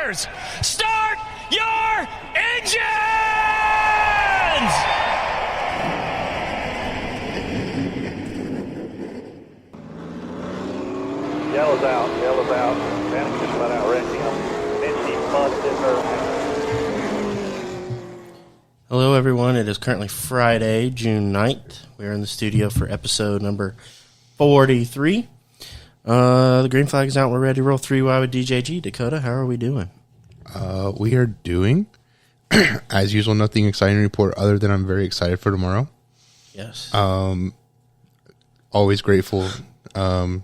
Drivers, start your engines! Yellow's out. Manning just about outwrecked him. Minchie busted her. Hello, everyone. It is currently Friday, June 9th. We're in the studio for episode number 43. The green flag is out. We're ready to roll 3Y with DJG. Dakota, how are we doing? We are doing, as usual, nothing exciting to report other than I'm very excited for tomorrow. Yes. Always grateful to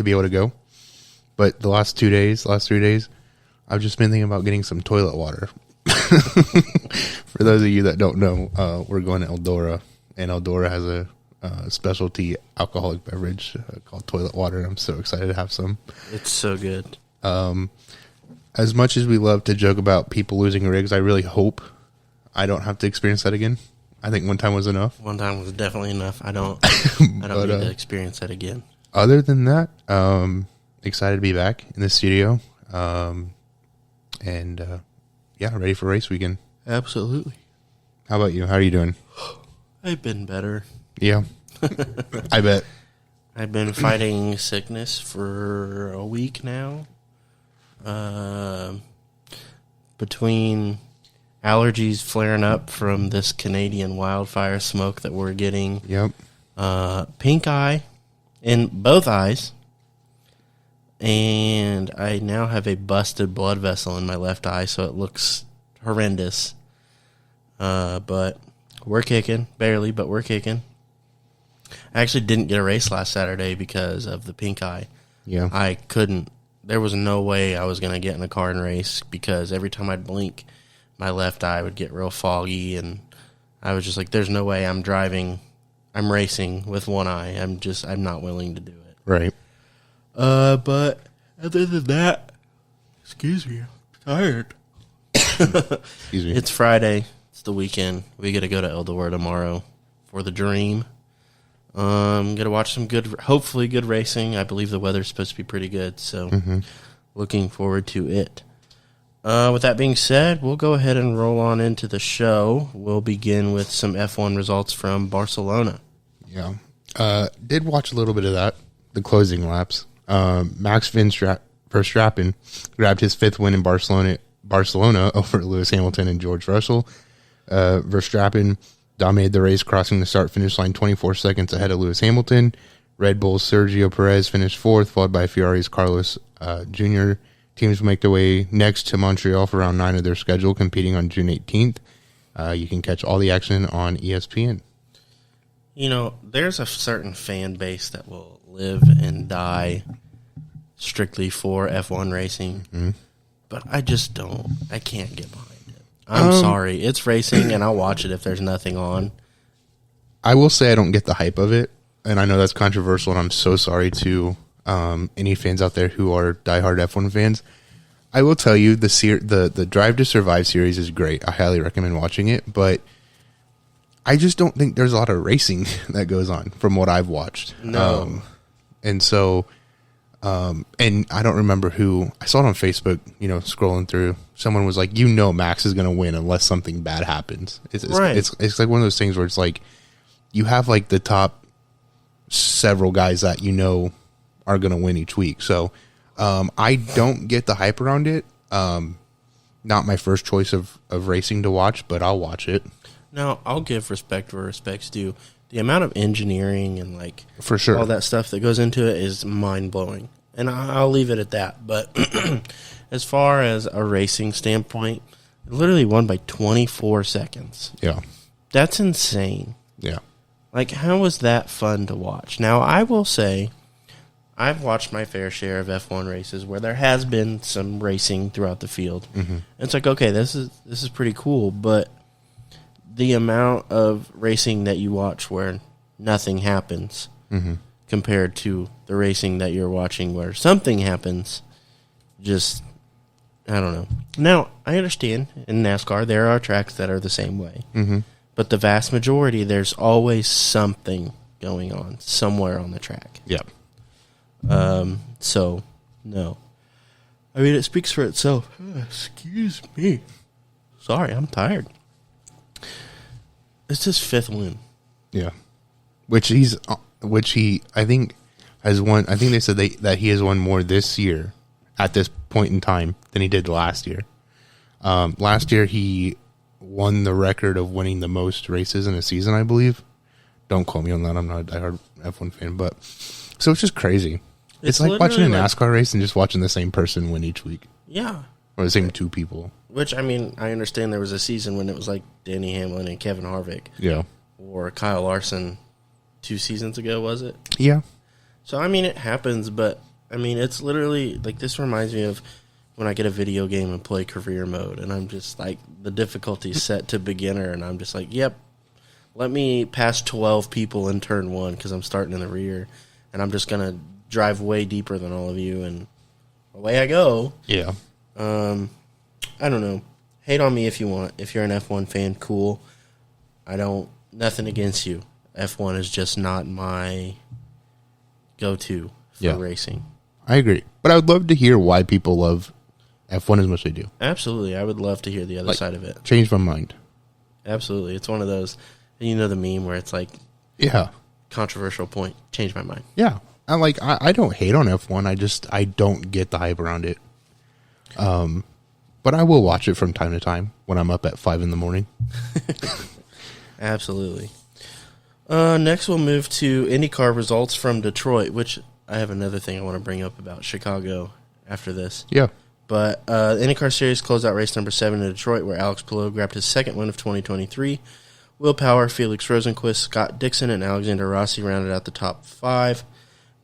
be able to go. But the last 3 days, I've just been thinking about getting some toilet water. For those of you that don't know, we're going to Eldora, and Eldora has a specialty alcoholic beverage called toilet water, and I'm so excited to have some. It's so good. As much as we love to joke about people losing rigs, I really hope I don't have to experience that again. I think one time was enough. One time was definitely enough. I don't need to experience that again. Other than that, excited to be back in the studio. Ready for race weekend. Absolutely. How about you? How are you doing? I've been better. Yeah. I bet. I've been fighting sickness for a week now. Between allergies flaring up from this Canadian wildfire smoke that we're getting. Yep. Pink eye in both eyes. And I now have a busted blood vessel in my left eye, so it looks horrendous. But we're kicking. Barely, but we're kicking. I actually didn't get a race last Saturday because of the pink eye. Yeah. I couldn't. There was no way I was going to get in a car and race because every time I'd blink, my left eye would get real foggy, and I was just like, there's no way I'm racing with one eye. I'm not willing to do it. Right. But other than that, excuse me, I'm tired. Excuse me. It's Friday. It's the weekend. We got to go to Eldora tomorrow for the dream. Got to watch some hopefully good racing. I believe the weather's supposed to be pretty good, so looking forward to it. With that being said, we'll go ahead and roll on into the show. We'll begin with some F1 results from Barcelona. Yeah. Did watch a little bit of that, the closing laps. Max Verstappen grabbed his fifth win in Barcelona over Lewis Hamilton and George Russell. Verstappen dominated the race, crossing the start-finish line 24 seconds ahead of Lewis Hamilton. Red Bull's Sergio Perez finished fourth, followed by Ferrari's Carlos Jr. Teams will make their way next to Montreal for round 9 of their schedule, competing on June 18th. You can catch all the action on ESPN. You know, there's a certain fan base that will live and die strictly for F1 racing, but I can't get behind it. I'm sorry. It's racing, and I'll watch it if there's nothing on. I will say I don't get the hype of it, and I know that's controversial, and I'm so sorry to any fans out there who are diehard F1 fans. I will tell you, the Drive to Survive series is great. I highly recommend watching it, but I just don't think there's a lot of racing that goes on from what I've watched. No. And so, and I don't remember who, I saw it on Facebook, scrolling through. Someone was like, Max is going to win unless something bad happens. Right. It's like one of those things where it's like, you have like the top several guys that are going to win each week. So, I don't get the hype around it. Not my first choice of racing to watch, but I'll watch it. Now, I'll give respect where respect's due. The amount of engineering and for sure, all that stuff that goes into it is mind-blowing. And I'll leave it at that. But as far as a racing standpoint, it literally won by 24 seconds. Yeah. That's insane. Yeah. How was that fun to watch? Now, I will say, I've watched my fair share of F1 races where there has been some racing throughout the field. Mm-hmm. It's like, okay, this is pretty cool, but the amount of racing that you watch where nothing happens compared to the racing that you're watching where something happens, just, I don't know. Now, I understand in NASCAR there are tracks that are the same way. Mm-hmm. But the vast majority, there's always something going on somewhere on the track. Yep. So, no. I mean, it speaks for itself. Excuse me. Sorry, I'm tired. It's his 5th win. Yeah. Which he, I think, has won. I think they said that he has won more this year at this point in time than he did last year. Last year, he won the record of winning the most races in a season, I believe. Don't quote me on that. I'm not a diehard F1 fan, but so it's just crazy. It's like watching a NASCAR race and just watching the same person win each week. Yeah. Or the same 2 people. Which, I mean, I understand there was a season when it was like Danny Hamlin and Kevin Harvick. Yeah. Or Kyle Larson 2 seasons ago, was it? Yeah. So, I mean, it happens, but, I mean, it's literally, like, this reminds me of when I get a video game and play career mode, and I'm just, like, the difficulty is set to beginner, and I'm just like, yep, let me pass 12 people in turn 1 because I'm starting in the rear, and I'm just going to drive way deeper than all of you, and away I go. Yeah. I don't know. Hate on me if you want. If you're an F1 fan, cool. Nothing against you. F1 is just not my go-to for racing. I agree. But I would love to hear why people love F1 as much as they do. Absolutely. I would love to hear the other side of it. Change my mind. Absolutely. It's one of those, you know, the meme where it's like, yeah, controversial point, change my mind. Yeah. I don't hate on F1. I don't get the hype around it. But I will watch it from time to time when I'm up at 5 a.m. Absolutely. Next, we'll move to IndyCar results from Detroit, which I have another thing I want to bring up about Chicago after this. Yeah. But the IndyCar Series closed out race number 7 in Detroit, where Alex Palou grabbed his 2nd win of 2023. Will Power, Felix Rosenqvist, Scott Dixon, and Alexander Rossi rounded out the top 5.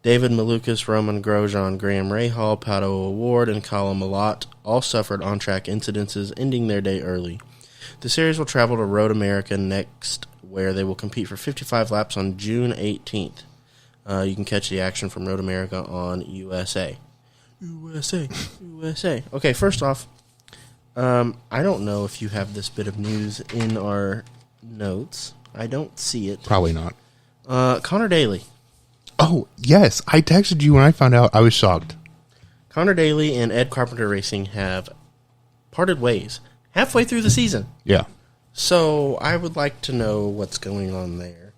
David Malukas, Roman Grosjean, Graham Rahal, Pato O'Ward, and Colin Malott all suffered on-track incidences, ending their day early. The series will travel to Road America next, where they will compete for 55 laps on June 18th. You can catch the action from Road America on USA. USA. Okay, first off, I don't know if you have this bit of news in our notes. I don't see it. Probably not. Connor Daly. Oh, yes. I texted you when I found out. I was shocked. Connor Daly and Ed Carpenter Racing have parted ways halfway through the season. Yeah. So I would like to know what's going on there.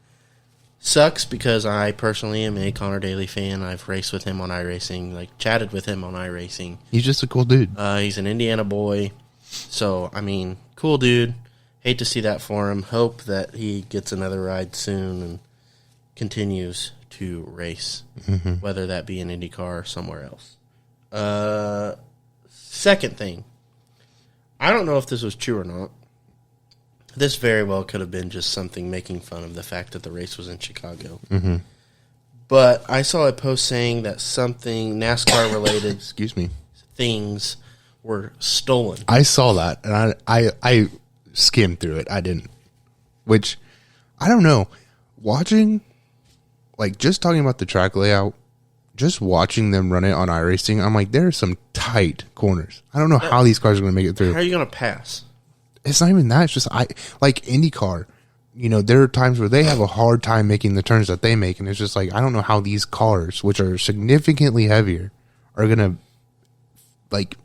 Sucks because I personally am a Connor Daly fan. I've raced with him on iRacing, like chatted with him on iRacing. He's just a cool dude. He's an Indiana boy. So, I mean, cool dude. Hate to see that for him. Hope that he gets another ride soon and continues to race, whether that be in IndyCar or somewhere else. Second thing, I don't know if this was true or not. This very well could have been just something making fun of the fact that the race was in Chicago. Mm-hmm. But I saw a post saying that something NASCAR-related excuse me, things were stolen. I saw that, and I skimmed through it. I didn't. Which, I don't know. Watching... Like, just talking about the track layout, just watching them run it on iRacing, I'm like, there are some tight corners. I don't know how these cars are going to make it through. How are you going to pass? It's not even that. It's just, like IndyCar, you know, there are times where they have a hard time making the turns that they make, and it's just like, I don't know how these cars, which are significantly heavier, are going to, like,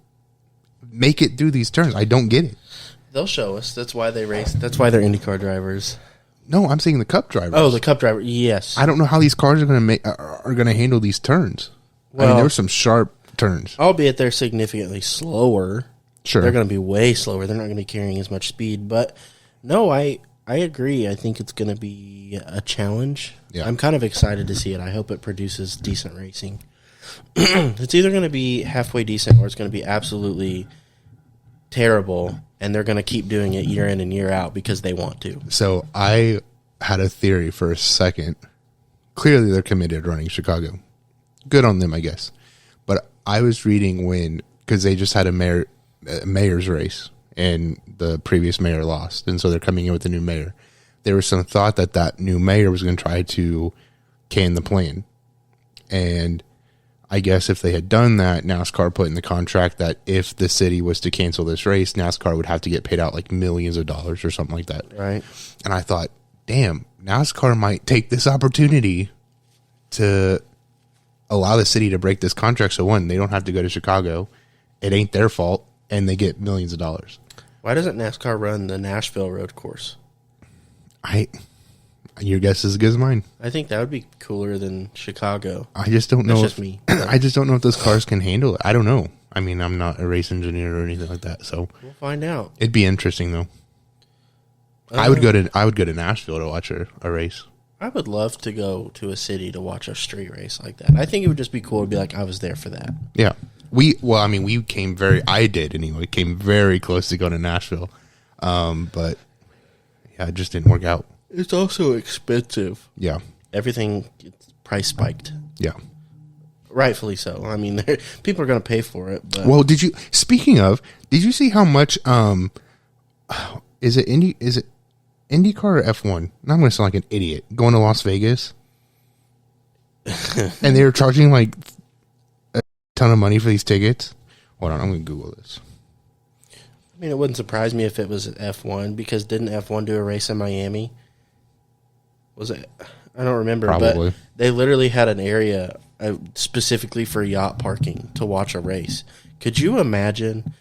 make it through these turns. I don't get it. They'll show us. That's why they race. That's why they're IndyCar drivers. No, I'm saying the Cup drivers. Oh, the Cup driver. Yes. I don't know how these cars are going to handle these turns. Well, I mean, there were some sharp turns. Albeit they're significantly slower. Sure. They're going to be way slower. They're not going to be carrying as much speed. But, no, I agree. I think it's going to be a challenge. Yeah. I'm kind of excited to see it. I hope it produces decent racing. It's either going to be halfway decent or it's going to be absolutely terrible, and they're going to keep doing it year in and year out because they want to. So I had a theory for a second. Clearly they're committed to running Chicago. Good on them, I guess. But I was reading because they just had a mayor's race, and the previous mayor lost, and so they're coming in with a new mayor. There was some thought that new mayor was going to try to can the plan. And I guess if they had done that, NASCAR put in the contract that if the city was to cancel this race, NASCAR would have to get paid out like millions of dollars or something like that. Right. And I thought, damn, NASCAR might take this opportunity to allow the city to break this contract. So one, they don't have to go to Chicago. it ain't their fault, and they get millions of dollars. Why doesn't NASCAR run the Nashville road course? Your guess is as good as mine. I think that would be cooler than Chicago. I just don't know. That's just me. I just don't know if those cars can handle it. I don't know. I mean, I'm not a race engineer or anything like that, so We'll find out. it'd be interesting though. I would go to Nashville to watch a race. I would love to go to a city to watch a street race like that. I think it would just be cool to be like, I was there for that. Yeah. We came came very close to going to Nashville. But yeah, it just didn't work out. It's also expensive. Yeah. Everything gets price spiked. Yeah. Rightfully so. I mean, people are going to pay for it. But Well, did you see how much, is it IndyCar or F1? Now I'm going to sound like an idiot. Going to Las Vegas. And they were charging like a ton of money for these tickets. Hold on, I'm going to Google this. I mean, it wouldn't surprise me if it was F1 because didn't F1 do a race in Miami? Was it? I don't remember. Probably. But they literally had an area specifically for yacht parking to watch a race. Could you imagine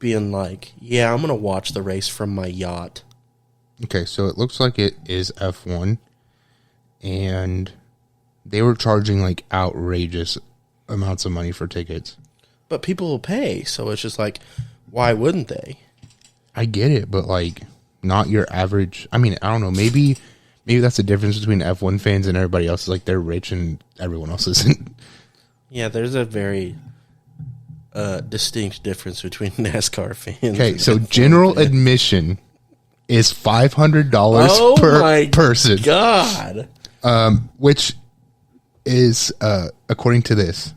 being like, yeah, I'm going to watch the race from my yacht? Okay, so it looks like it is F1. And they were charging like outrageous amounts of money for tickets. But people will pay. So it's just like, why wouldn't they? I get it, but like not your average. I mean, I don't know. Maybe that's the difference between F1 fans and everybody else. Is like they're rich and everyone else isn't. Yeah, there's a very distinct difference between NASCAR fans. Okay, and so F1 general fans. admission is $500 per person. God. Which is according to this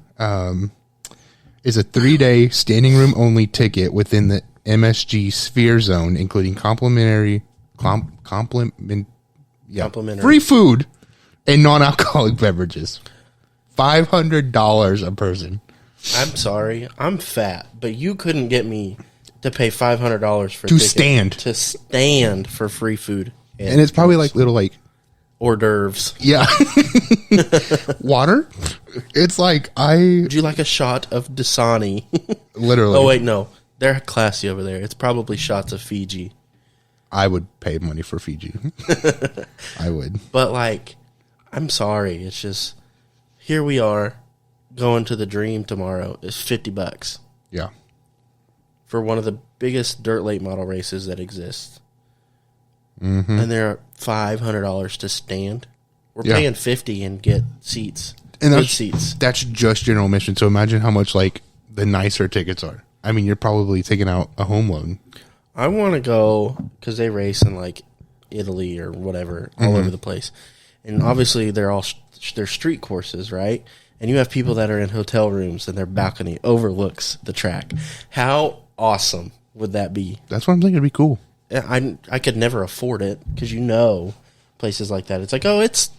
is a 3-day standing room only ticket within the MSG Sphere Zone, including complimentary free food and non-alcoholic beverages. $500 a person. I'm sorry, I'm fat, but you couldn't get me to pay $500 for To stand for free food, and it's probably like little like hors d'oeuvres. yeah water. It's like Would you like a shot of Dasani? literally. Oh wait, no, they're classy over there. It's probably shots of Fiji. I would pay money for Fiji. I would. But like, I'm sorry, it's just here we are going to the Dream tomorrow. It's $50 Yeah. for one of the biggest dirt late model races that exists. Mm-hmm. And they're $500 to stand. We're paying $50 and get seats. And Good that's seats. That's just general admission. So imagine how much like the nicer tickets are. I mean, you're probably taking out a home loan. I want to go because they race in like Italy or whatever, all over the place. And obviously they're street courses, right? And you have people that are in hotel rooms and their balcony overlooks the track. How awesome would that be? That's what I'm thinking. It'd be cool. I could never afford it because places like that. It's like, oh, it's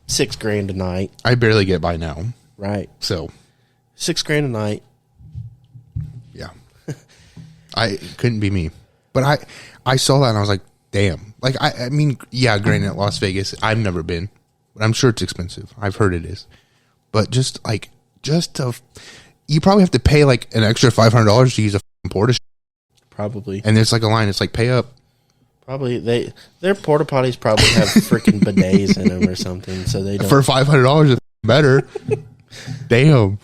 $6,000 a night. I barely get by now. Right. So $6,000 a night. yeah, I couldn't be me. But I saw that and I was like, damn. Like I mean, yeah, granted, Las Vegas, I've never been, but I'm sure it's expensive. I've heard it is. But just to, you probably have to pay like an extra $500 to use a porta. Probably. And there's like a line. It's like pay up. Probably their porta potties probably have freaking bidets in them or something, so they don't. For $500, it's better. Damn.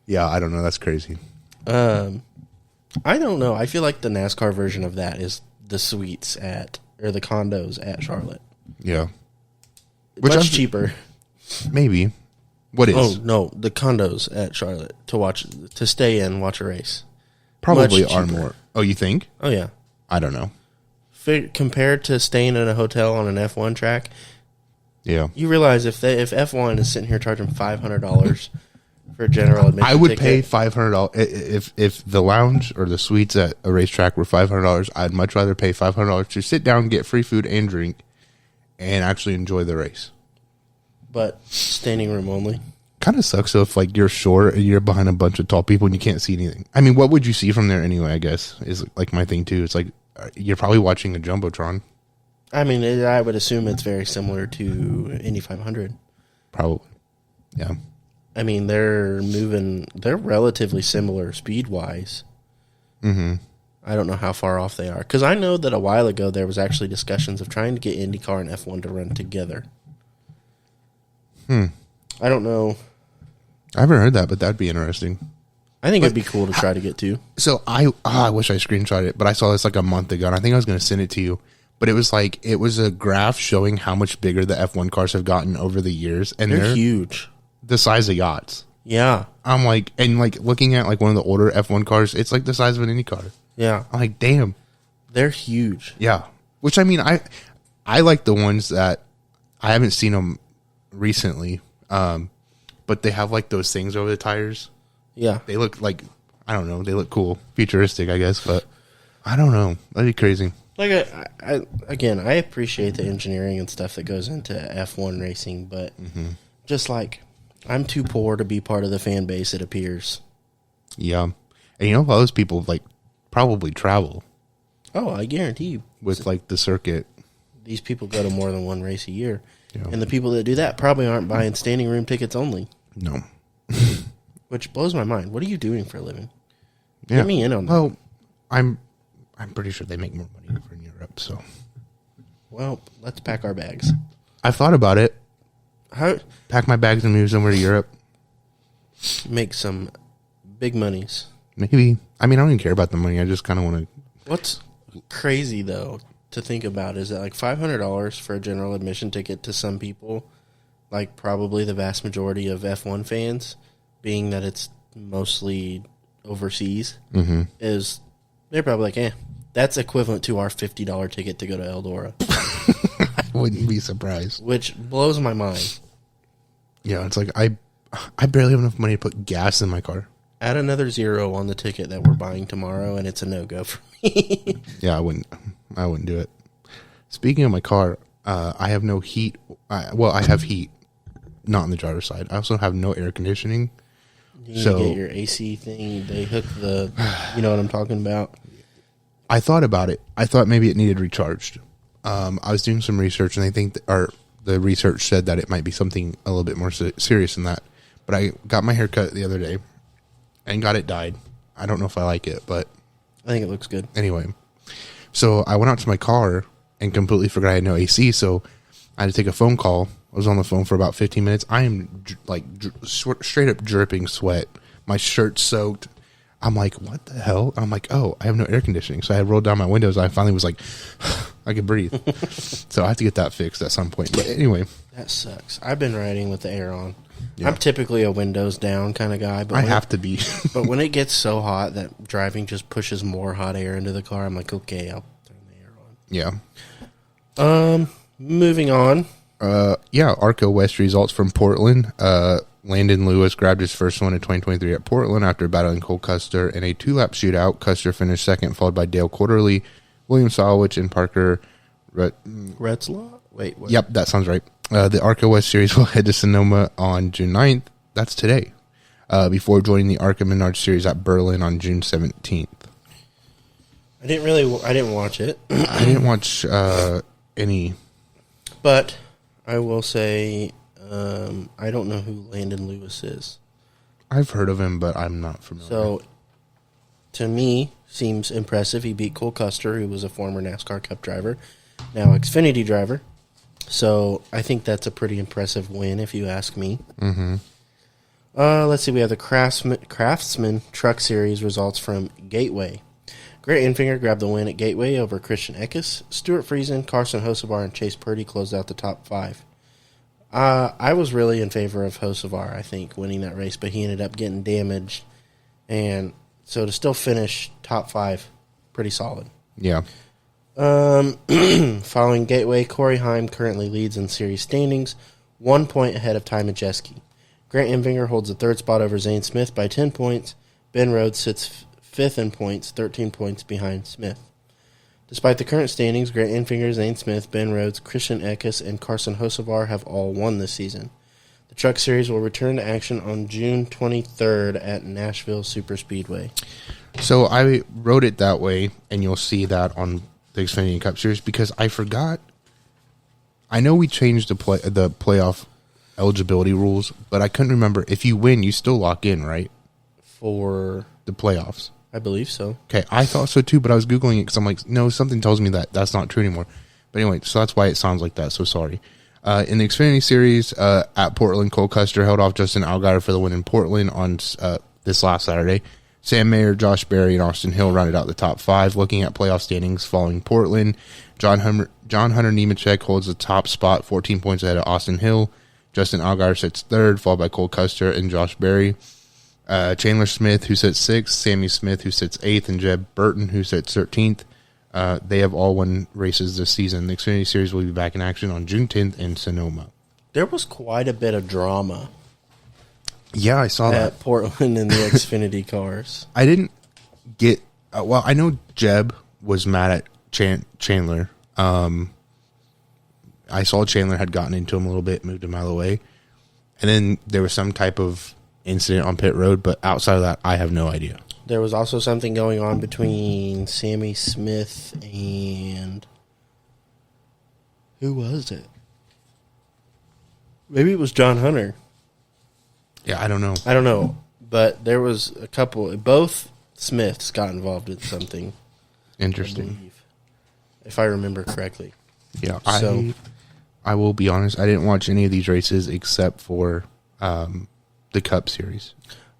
Yeah, I don't know. That's crazy. I don't know. I feel like the NASCAR version of that is the suites or the condos at Charlotte. Yeah. Much cheaper. Maybe. What is? Oh no, the condos at Charlotte to stay in, watch a race. Probably Much are cheaper. more. Oh, you think? Oh yeah. I don't know. Compared to staying in a hotel on an F1 track, Yeah. you realize if F1 is sitting here charging $500 for a general admission, I would ticket, pay $500 if the lounge or the suites at a racetrack were $500. I'd much rather pay $500 to sit down, get free food and drink, and actually enjoy the race. but standing room only. Kind of sucks though if like you're short and you're behind a bunch of tall people and you can't see anything. I mean, what would you see from there anyway? I guess is like my thing too. It's like you're probably watching a jumbotron. I mean, I would assume it's very similar to Indy 500. Probably, yeah. I mean, they're relatively similar speed-wise. Mm-hmm. I don't know how far off they are. Because I know that a while ago there was actually discussions of trying to get IndyCar and F1 to run together. I don't know. I haven't heard that, but that'd be interesting. I think it'd be cool to try to get to. So I wish I screenshot it, but I saw this like a month ago, and I think I was going to send it to you. But it was a graph showing how much bigger the F1 cars have gotten over the years, and They're huge. The size of yachts. Yeah. I'm like, and like looking at like one of the older F1 cars, it's like the size of an Indy car. Yeah. I'm like, damn. They're huge. Yeah. Which I mean, I like the ones that I haven't seen them recently, but they have like those things over the tires. Yeah. They look like, I don't know, they look cool, futuristic, I guess, but I don't know. That'd be crazy. Like, I appreciate the engineering and stuff that goes into F1 racing, but just like, I'm too poor to be part of the fan base, it appears. Yeah. And you know, those people like probably travel Oh, I guarantee you. with like the circuit. These people go to more than one race a year. Yeah. And the people that do that probably aren't buying standing room tickets only. No. Which blows my mind. What are you doing for a living? Yeah. Get me in on that. Well, I'm pretty sure they make more money over in Europe, so. Well, let's pack our bags. I've thought about it. How Pack my bags and move somewhere to Europe. make some big monies. Maybe. I mean, I don't even care about the money. I just kind of want to. What's crazy, though, to think about is that like $500 for a general admission ticket to some people, like probably the vast majority of F1 fans, being that it's mostly overseas, is they're probably like, that's equivalent to our $50 ticket to go to Eldora, I wouldn't be surprised. which blows my mind. Yeah, it's like I barely have enough money to put gas in my car. Add another zero on the ticket that we're buying tomorrow, and it's a no-go for me. Yeah, I wouldn't do it. Speaking of my car, I have no heat. I have heat, not on the driver's side. I also have no air conditioning. You need to get your AC thing. They hook the, you know what I'm talking about? I thought about it. I thought maybe it needed recharged. I was doing some research, and I think the research said that it might be something a little bit more serious than that. But I got my hair cut the other day and got it dyed. I don't know if I like it, but I think it looks good. anyway. So I went out to my car and completely forgot I had no AC, so I had to take a phone call. I was on the phone for about 15 minutes. I am straight up dripping sweat. My shirt's soaked. I'm like, what the hell? I'm like, oh, I have no air conditioning. So I rolled down my windows. I finally was like, I could breathe. So I have to get that fixed at some point. But anyway. That sucks. I've been riding with the air on. Yeah. I'm typically a windows down kind of guy, but I have to be. but when it gets so hot that driving just pushes more hot air into the car, I'm like, okay, I'll turn the air on. Yeah. Moving on. ARCA West results from Portland. Landon Lewis grabbed his first one in 2023 at Portland after battling Cole Custer in a 2-lap shootout. Custer finished second, followed by Dale Quarterly, William Solowich, and Parker Retzlaw? Wait, what? Yep, that sounds right. The ARCA West Series will head to Sonoma on June 9th. That's today. Before joining the ARCA Menard Series at Berlin on June 17th. I didn't watch it. I didn't watch any. But I will say, I don't know who Landon Lewis is. I've heard of him, but I'm not familiar. So, to me, seems impressive. He beat Cole Custer, who was a former NASCAR Cup driver, now Xfinity driver. So, I think that's a pretty impressive win, if you ask me. Mm-hmm. Let's see. We have the Craftsman Truck Series results from Gateway. Grant Enfinger grabbed the win at Gateway over Christian Eckes. Stuart Friesen, Carson Hocevar, and Chase Purdy closed out the top 5. I was really in favor of Hocevar, I think, winning that race, but he ended up getting damaged. And so to still finish top 5, pretty solid. Yeah. Following Gateway, Corey Heim currently leads in series standings, 1 point ahead of Ty Majeski. Grant Enfinger holds the third spot over Zane Smith by 10 points. Ben Rhodes sits fifth in points, 13 points behind Smith. Despite the current standings, Grant Enfinger, Zane Smith, Ben Rhodes, Christian Eckes, and Carson Hocevar have all won this season. The Truck Series will return to action on June 23rd at Nashville Superspeedway. So I wrote it that way, and you'll see that on the Xfinity Cup Series, because I forgot. I know we changed the playoff eligibility rules, but I couldn't remember. If you win, you still lock in, right? For The playoffs. I believe so. Okay, I thought so too, but I was Googling it because I'm like, no, something tells me that that's not true anymore. But anyway, so that's why it sounds like that, so sorry. In the Xfinity Series at Portland, Cole Custer held off Justin Allgaier for the win in Portland on this last Saturday. Sam Mayer, Josh Berry, and Austin Hill rounded out the top 5. Looking at playoff standings following Portland, John Hunter Nemechek holds the top spot, 14 points ahead of Austin Hill. Justin Allgaier sits 3rd, followed by Cole Custer and Josh Berry. Chandler Smith, who sits 6th, Sammy Smith, who sits 8th, and Jeb Burton, who sits 13th. They have all won races this season. The Xfinity Series will be back in action on June 10th in Sonoma. There was quite a bit of drama Yeah, I saw that. at Portland in the Xfinity cars. I didn't get... well, I know Jeb was mad at Chandler. I saw Chandler had gotten into him a little bit, moved him out of the way. And then there was some type of incident on pit road, but outside of that, I have no idea. There was also something going on between Sammy Smith and... Who was it? Maybe it was John Hunter. Yeah, I don't know. I don't know. But there was a couple... Both Smiths got involved in something. I Interesting. believe, if I remember correctly. Yeah, So- I will be honest. I didn't watch any of these races except for the Cup Series.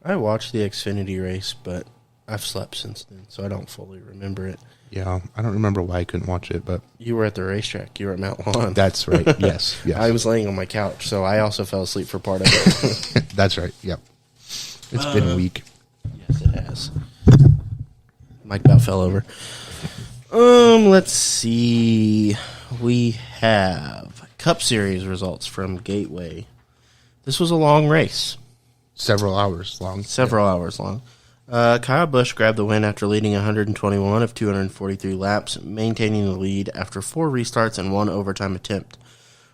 I watched the Xfinity race, but I've slept since then, so I don't fully remember it. Yeah, I don't remember why I couldn't watch it, but You were at the racetrack. You were at Mount Lawn. that's right. Yes, yes. I was laying on my couch, so I also fell asleep for part of it. That's right. Yep. It's been a week. Yes, it has. Mike about fell over. Let's see. We have Cup Series results from Gateway. This was a long race. Several hours long. Several hours long. Kyle Busch grabbed the win after leading 121 of 243 laps, maintaining the lead after 4 restarts and 1 overtime attempt.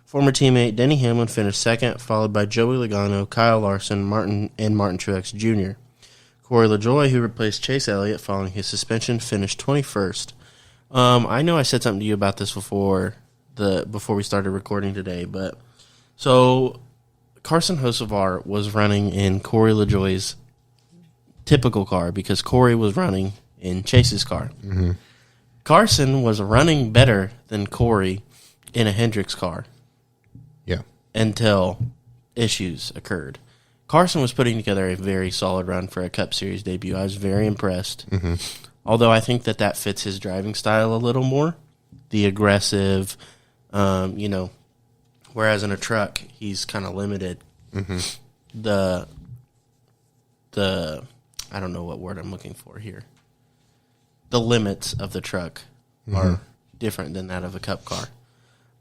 Former teammate Denny Hamlin finished second, followed by Joey Logano, Kyle Larson, Martin Truex Jr. Corey LaJoie, who replaced Chase Elliott following his suspension, finished 21st. I know I said something to you about this before we started recording today, but so Carson Hocevar was running in Corey LaJoie's typical car because Corey was running in Chase's car. Mm-hmm. Carson was running better than Corey in a Hendricks car. Yeah. Until issues occurred. Carson was putting together a very solid run for a Cup Series debut. I was very impressed. Mm-hmm. Although I think that fits his driving style a little more. The aggressive, whereas in a truck, he's kind of limited. Mm-hmm. The I don't know what word I'm looking for here. The limits of the truck are different than that of a Cup car.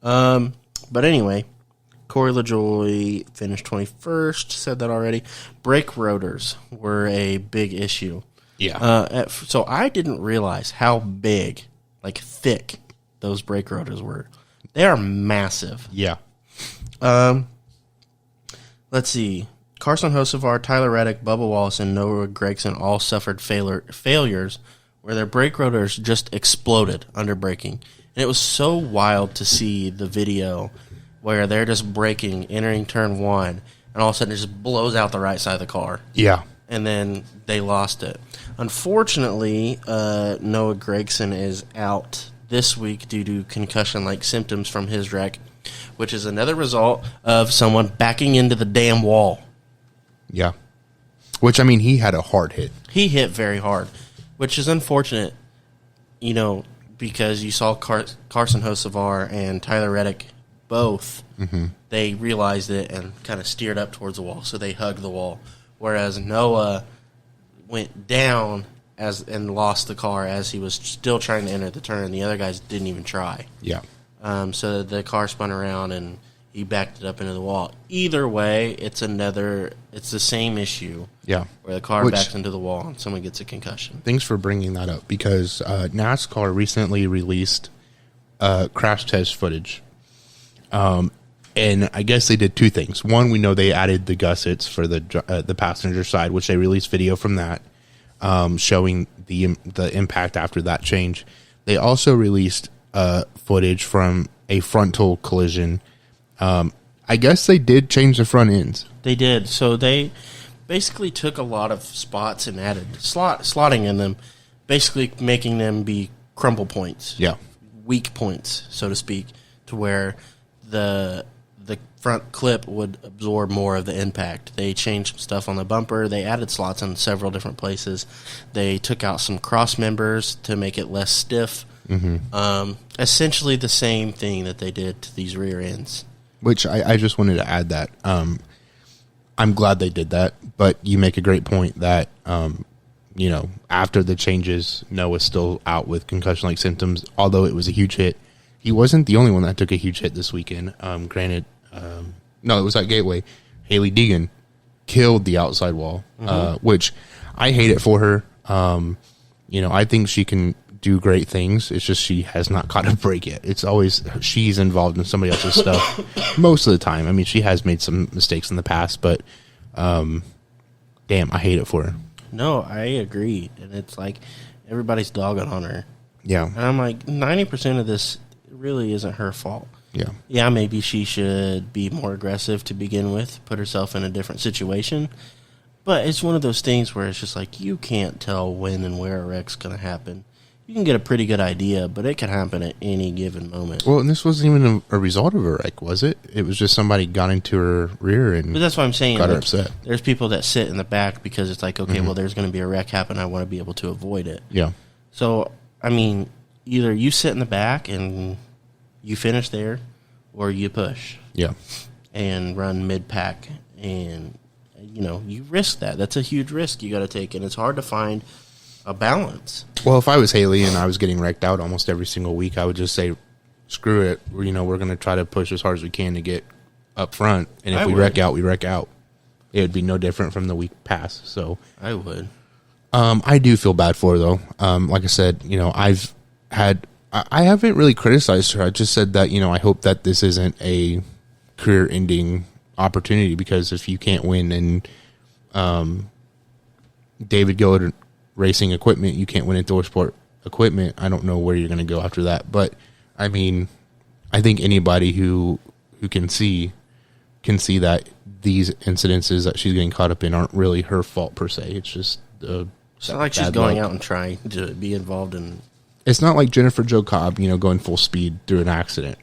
But anyway, Corey LaJoie finished 21st, said that already. Brake rotors were a big issue. Yeah. So I didn't realize how big, thick, those brake rotors were. They are massive. Yeah. Let's see. Carson Hocevar, Tyler Reddick, Bubba Wallace, and Noah Gragson all suffered failures where their brake rotors just exploded under braking. And it was so wild to see the video where they're just braking, entering turn 1, and all of a sudden it just blows out the right side of the car. Yeah. And then they lost it. Unfortunately, Noah Gragson is out this week due to concussion-like symptoms from his wreck, which is another result of someone backing into the damn wall. Yeah. Which, I mean, he had a hard hit. He hit very hard, which is unfortunate, because you saw Carson Hocevar and Tyler Reddick both. Mm-hmm. They realized it and kind of steered up towards the wall, so they hugged the wall. Whereas Noah went down and lost the car as he was still trying to enter the turn. The other guys didn't even try. Yeah. So the car spun around and he backed it up into the wall. Either way, it's the same issue. Yeah. Where the car backs into the wall and someone gets a concussion. Thanks for bringing that up because NASCAR recently released crash test footage. And I guess they did 2 things. One, we know they added the gussets for the passenger side, which they released video from that, showing the impact after that change. They also released footage from a frontal collision I guess they did change the front ends. They did. So they basically took a lot of spots and added slotting in them, basically making them be crumble points. Yeah. Weak points, so to speak, to where the front clip would absorb more of the impact. They changed some stuff on the bumper. They added slots in several different places. They took out some cross members to make it less stiff. Essentially the same thing that they did to these rear ends. Which I just wanted to add that. I'm glad they did that, but you make a great point that, after the changes, Noah's still out with concussion-like symptoms, although it was a huge hit. He wasn't the only one that took a huge hit this weekend. Granted, no, it was at Gateway. Haley Deegan killed the outside wall, which I hate it for her. I think she can do great things. It's just she has not caught a break yet. It's always she's involved in somebody else's stuff most of the time. I mean, she has made some mistakes in the past, but damn, I hate it for her. No, I agree. And it's like everybody's dogging on her. Yeah. And I'm like, 90% of this really isn't her fault. Yeah. Yeah, maybe she should be more aggressive to begin with, put herself in a different situation. But it's one of those things where it's just like you can't tell when and where a wreck's going to happen. You can get a pretty good idea, but it can happen at any given moment. Well, and this wasn't even a result of a wreck, was it? It was just somebody got into her rear and but that's what I'm saying. got her like, upset. There's people that sit in the back because it's like, okay, well, there's going to be a wreck happen. I want to be able to avoid it. Yeah. So, I mean, either you sit in the back and you finish there, or you push. Yeah. And run mid-pack. And, you risk that. That's a huge risk you got to take, and it's hard to find a balance. Well, if I was Haley and I was getting wrecked out almost every single week, I would just say, screw it. We're going to try to push as hard as we can to get up front. And if we wreck out, we wreck out. It would be no different from the week past. So I would. I do feel bad for her, though. Like I said, I haven't really criticized her. I just said that, I hope that this isn't a career-ending opportunity, because if you can't win in David Gillard racing equipment, you can't win in ThorSport equipment, I don't know where you're going to go after that. But, I mean, I think anybody who can see that these incidences that she's getting caught up in aren't really her fault per se. It's just it's not like she's going out and trying to be involved in. It's not like Jennifer Jo Cobb, going full speed through an accident,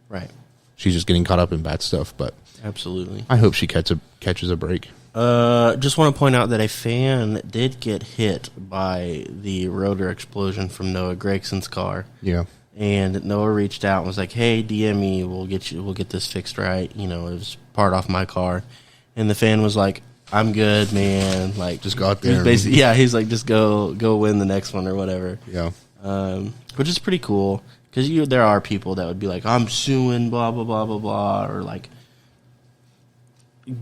Right. She's just getting caught up in bad stuff, but Absolutely. I hope she catches a break. Just want to point out that a fan did get hit by the rotor explosion from Noah Gregson's car. Yeah. And Noah reached out and was like, "Hey, DM me. We'll get this fixed right. It was part off my car." And the fan was like, "I'm good, man. Like, just go out there." He's like, "Just go win the next one or whatever." Yeah. Which is pretty cool, because there are people that would be like, "I'm suing, blah blah blah blah blah," or like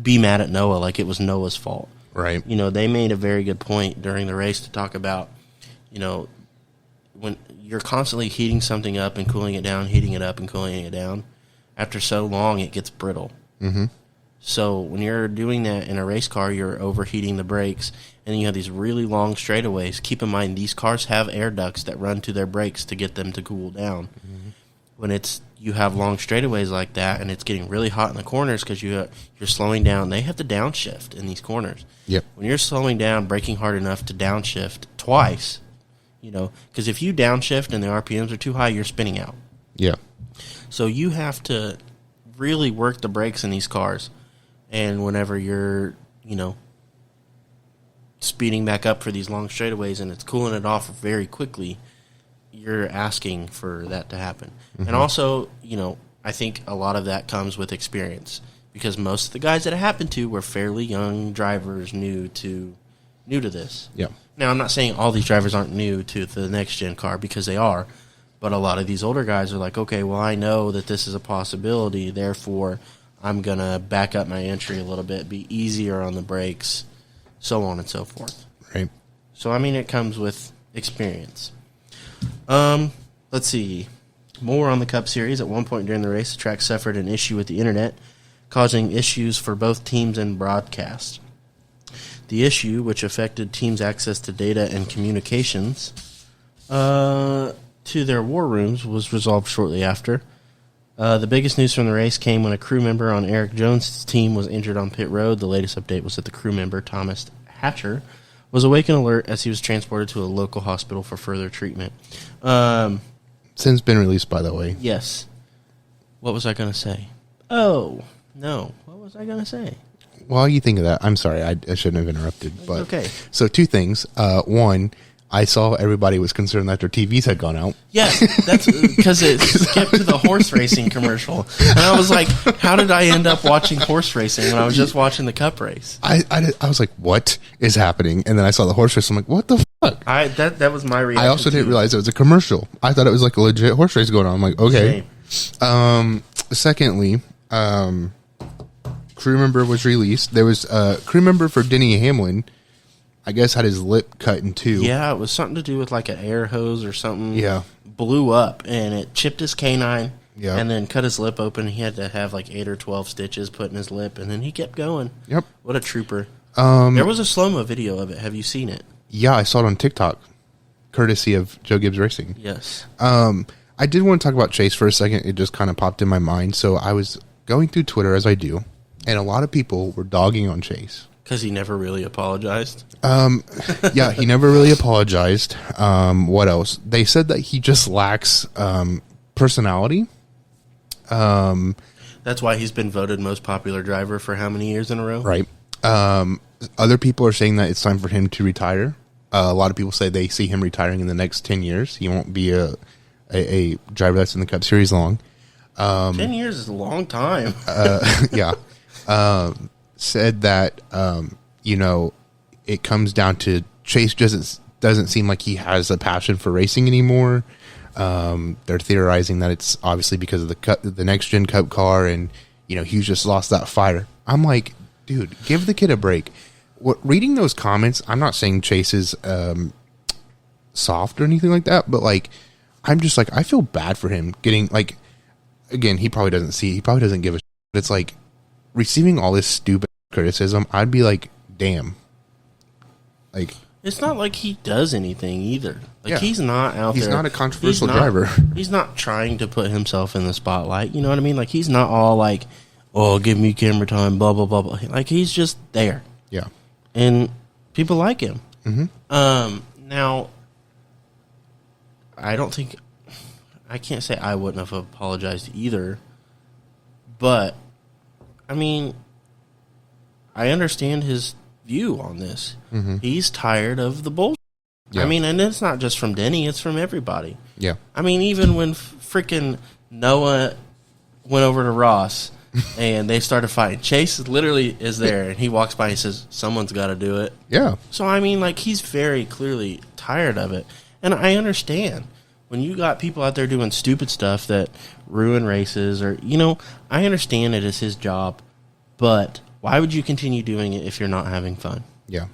be mad at Noah like it was Noah's fault. Right. They made a very good point during the race to talk about, when you're constantly heating something up and cooling it down, heating it up and cooling it down, after so long it gets brittle. Mm-hmm. So when you're doing that in a race car, you're overheating the brakes, and you have these really long straightaways. Keep in mind, these cars have air ducts that run to their brakes to get them to cool down. Mm-hmm. When you have long straightaways like that, and it's getting really hot in the corners because you're slowing down, they have to downshift in these corners. Yep. When you're slowing down, braking hard enough to downshift twice, because if you downshift and the RPMs are too high, you're spinning out. Yeah. So you have to really work the brakes in these cars. And whenever you're, speeding back up for these long straightaways and it's cooling it off very quickly, you're asking for that to happen. Mm-hmm. And also, I think a lot of that comes with experience, because most of the guys that it happened to were fairly young drivers, new to this. Yeah. Now, I'm not saying all these drivers aren't new to the next-gen car, because they are, but a lot of these older guys are like, okay, well, I know that this is a possibility, therefore I'm going to back up my entry a little bit, be easier on the brakes, so on and so forth. Right. So, I mean, it comes with experience. Let's see. More on the Cup Series. At one point during the race, the track suffered an issue with the internet, causing issues for both teams and broadcast. The issue, which affected teams' access to data and communications to their war rooms, was resolved shortly after. The biggest news from the race came when a crew member on Eric Jones' team was injured on pit road. The latest update was that the crew member, Thomas Hatcher, was awake and alert as he was transported to a local hospital for further treatment. Since been released, by the way. Yes. What was I going to say? Oh, no. What was I going to say? While you think of that, I'm sorry, I shouldn't have interrupted. But okay. So 2 things. One, I saw everybody was concerned that their TVs had gone out. Yeah, that's because it skipped to the horse racing commercial. And I was like, how did I end up watching horse racing when I was just watching the cup race? I was like, what is happening? And then I saw the horse race. I'm like, what the fuck? That was my reaction. I also didn't realize it was a commercial. I thought it was like a legit horse race going on. I'm like, okay. Secondly, crew member was released. There was a crew member for Denny Hamlin, I guess, had his lip cut in 2. Yeah, it was something to do with like an air hose or something. Yeah. Blew up and it chipped his canine. Yeah. And then cut his lip open. He had to have like 8 or 12 stitches put in his lip, and then he kept going. Yep. What a trooper. There was a slow-mo video of it. Have you seen it? Yeah, I saw it on TikTok, courtesy of Joe Gibbs Racing. Yes. I did want to talk about Chase for a second. It just kind of popped in my mind. So I was going through Twitter, as I do, and a lot of people were dogging on Chase. Because he never really apologized. Yeah, he never really apologized. What else? They said that he just lacks personality. That's why he's been voted most popular driver for how many years in a row? Right. Other people are saying that it's time for him to retire. A lot of people say they see him retiring in the next 10 years. He won't be a driver that's in the Cup Series long. 10 years is a long time. Yeah. Said that, it comes down to Chase doesn't seem like he has a passion for racing anymore. They're theorizing that it's obviously because of the next gen Cup car, and he's just lost that fire. I'm like, dude, give the kid a break. Reading those comments, I'm not saying Chase is soft or anything like that, but like, I'm just like, I feel bad for him getting like, again, he probably doesn't give a shit, but it's like receiving all this stupid criticism. I'd be like, damn. Like, it's not like he does anything either. Like, yeah, he's not out there. He's not a controversial driver. He's not trying to put himself in the spotlight. You know what I mean? Like, he's not all like, oh, give me camera time, blah, blah, blah, blah. Like, he's just there. Yeah. And people like him. Mm-hmm. Now, I can't say I wouldn't have apologized either. But, I mean, I understand his view on this. Mm-hmm. He's tired of the bullshit. Yeah. I mean, and it's not just from Denny, it's from everybody. Yeah. I mean, even when freaking Noah went over to Ross and they started fighting, Chase literally is there and he walks by and says, someone's got to do it. Yeah. So, I mean, like, he's very clearly tired of it. And I understand when you got people out there doing stupid stuff that ruin races or, I understand it is his job, but why would you continue doing it if you're not having fun? Yeah.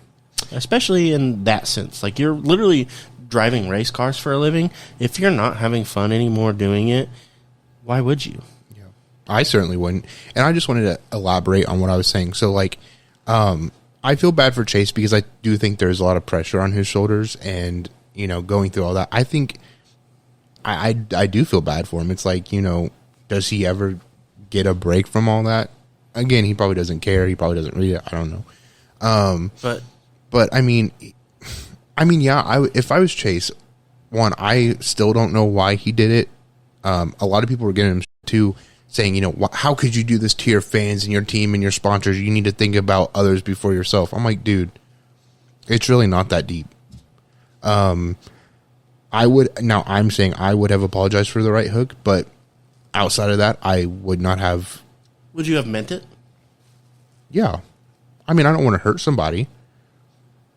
Especially in that sense. Like, you're literally driving race cars for a living. If you're not having fun anymore doing it, why would you? Yeah. I certainly wouldn't. And I just wanted to elaborate on what I was saying. So, like, I feel bad for Chase because I do think there's a lot of pressure on his shoulders and, going through all that. I think I do feel bad for him. It's like, does he ever get a break from all that? Again, he probably doesn't care. He probably doesn't read it. I don't know. But I mean, yeah. If I was Chase, one, I still don't know why he did it. A lot of people were getting him too, saying, how could you do this to your fans and your team and your sponsors? You need to think about others before yourself. I'm like, dude, it's really not that deep. I'm saying I would have apologized for the right hook, but outside of that, I would not have. Would you have meant it? Yeah. I mean, I don't want to hurt somebody,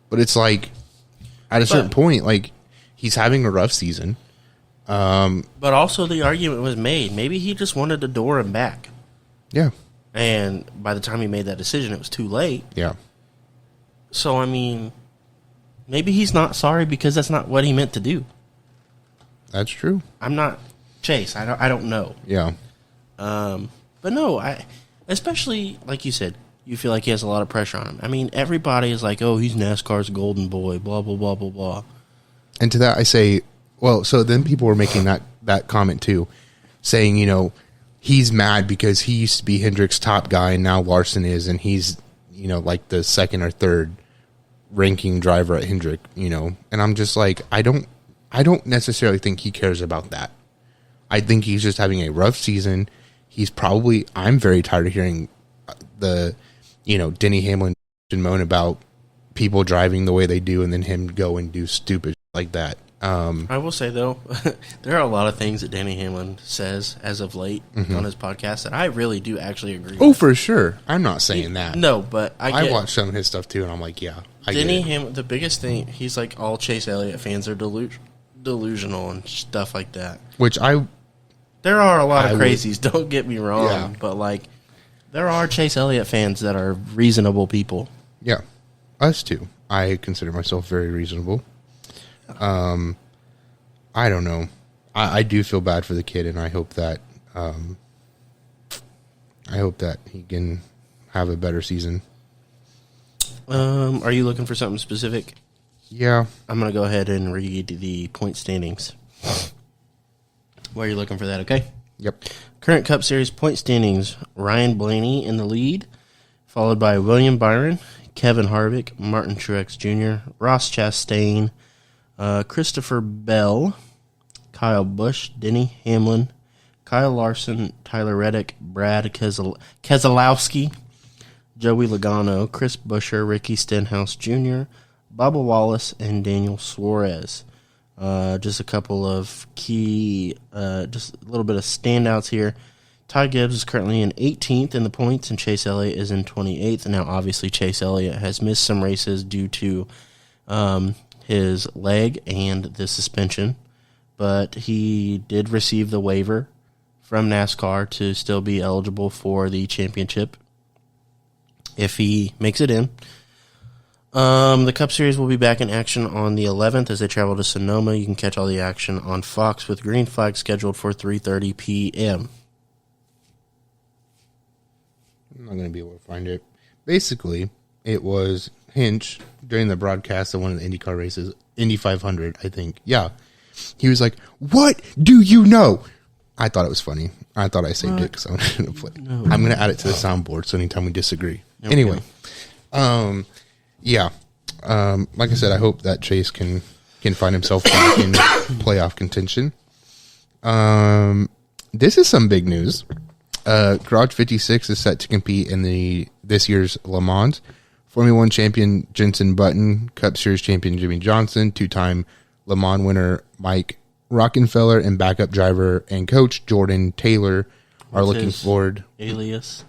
but it's like at a certain point, like he's having a rough season. But also the argument was made. Maybe he just wanted to door him back. Yeah. And by the time he made that decision, it was too late. Yeah. So, I mean, maybe he's not sorry because that's not what he meant to do. That's true. I'm not Chase. I don't know. Yeah. But no, especially like you said, you feel like he has a lot of pressure on him. I mean, everybody is like, "Oh, he's NASCAR's golden boy," blah blah blah blah blah. And to that, I say, well, so then people were making that comment too, saying, he's mad because he used to be Hendrick's top guy, and now Larson is, and he's, you know, like the second or third ranking driver at Hendrick, you know. And I'm just like, I don't necessarily think he cares about that. I think he's just having a rough season. I'm very tired of hearing Denny Hamlin moan about people driving the way they do and then him go and do stupid like that. I will say, though, there are a lot of things that Danny Hamlin says as of late on his podcast that I really do actually agree with. Oh, for sure. I'm not saying that. No, but I watch some of his stuff, too, and I'm like, yeah, Denny Hamlin, the biggest thing, he's like, all Chase Elliott fans are delusional and stuff like that. There are a lot of crazies, don't get me wrong, but, like, there are Chase Elliott fans that are reasonable people. Yeah, us too. I consider myself very reasonable. I don't know. I do feel bad for the kid, and I hope that he can have a better season. Are you looking for something specific? Yeah. I'm going to go ahead and read the point standings. While you're looking for that, okay? Yep. Current Cup Series point standings: Ryan Blaney in the lead, followed by William Byron, Kevin Harvick, Martin Truex Jr., Ross Chastain, Christopher Bell, Kyle Busch, Denny Hamlin, Kyle Larson, Tyler Reddick, Brad Keselowski, Joey Logano, Chris Buescher, Ricky Stenhouse Jr., Bubba Wallace, and Daniel Suarez. Just a couple of key, just a little bit of standouts here. Ty Gibbs is currently in 18th in the points, and Chase Elliott is in 28th. Now, obviously, Chase Elliott has missed some races due to his leg and the suspension, but he did receive the waiver from NASCAR to still be eligible for the championship if he makes it in. The Cup Series will be back in action on the 11th as they travel to Sonoma. You can catch all the action on Fox with Green Flag scheduled for 3:30 p.m. I'm not going to be able to find it. Basically, it was Hinch during the broadcast of one of the IndyCar races, Indy 500, I think. Yeah. He was like, "What do you know?" I thought it was funny. I thought I saved it because I wanted to play. No. I'm going to add it to the soundboard so anytime we disagree. Okay. Anyway. Yeah. Like I said, I hope that Chase can find himself back in playoff contention. This is some big news. Garage 56 is set to compete in this year's Le Mans. Formula One champion Jenson Button, Cup Series champion Jimmy Johnson, two-time Le Mans winner Mike Rockenfeller, and backup driver and coach Jordan Taylor are looking forward. Alias.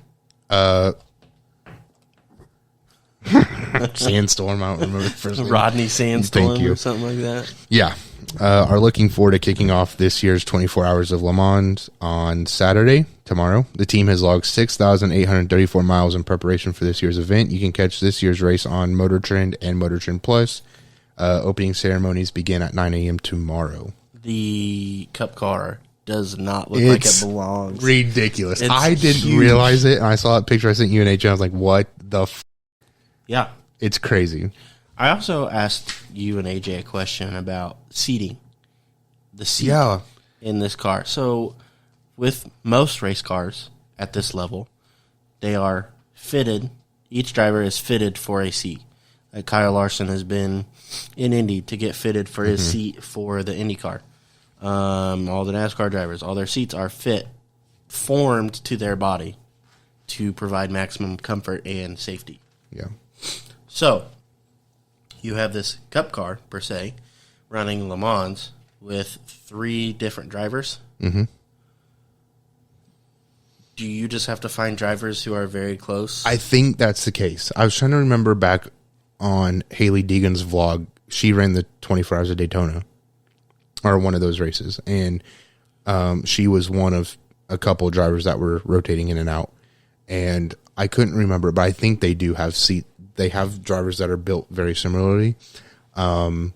Sandstorm, I don't remember the first name. Rodney Sandstorm or something like that. Yeah. Are looking forward to kicking off this year's 24 Hours of Le Mans on Saturday, tomorrow. The team has logged 6,834 miles in preparation for this year's event. You can catch this year's race on Motor Trend and Motor Trend Plus. Opening ceremonies begin at 9 a.m. tomorrow. The Cup car does not look like it belongs. Ridiculous. I didn't realize it, and I saw that picture I sent you and AJ. I was like, what the Yeah. It's crazy. I also asked you and AJ a question about seating. The seat in this car. So, with most race cars at this level, they are fitted. Each driver is fitted for a seat. Like Kyle Larson has been in Indy to get fitted for his seat for the Indy car. All the NASCAR drivers, all their seats are formed to their body to provide maximum comfort and safety. Yeah. So, you have this Cup car, per se, running Le Mans with 3 different drivers. Mm-hmm. Do you just have to find drivers who are very close? I think that's the case. I was trying to remember back on Haley Deegan's vlog. She ran the 24 Hours of Daytona, or one of those races, and she was one of a couple of drivers that were rotating in and out. And I couldn't remember, but I think they do have They have drivers that are built very similarly. I'm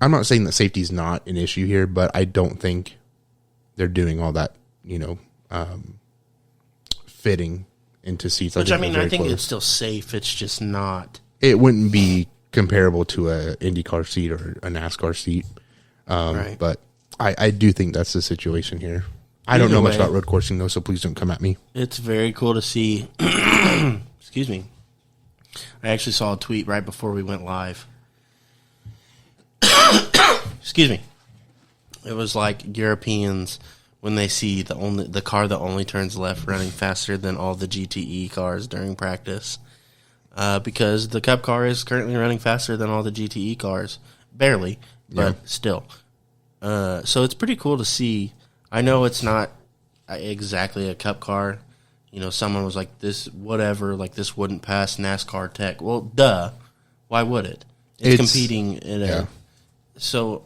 not saying that safety is not an issue here, but I don't think they're doing all that, fitting into seats. Which, I think it's still safe. It's just not. It wouldn't be comparable to a IndyCar seat or a NASCAR seat. Right. But I do think that's the situation here. I don't Either know much way, about road coursing, though, so please don't come at me. It's very cool to see. Excuse me. I actually saw a tweet right before we went live. Excuse me. It was like Europeans when they see the car that only turns left running faster than all the GTE cars during practice. Because the Cup car is currently running faster than all the GTE cars. Barely, but still. So it's pretty cool to see. I know it's not exactly a Cup car. You know, someone was like, this wouldn't pass NASCAR tech. Well, duh. Why would it? It's competing in a... So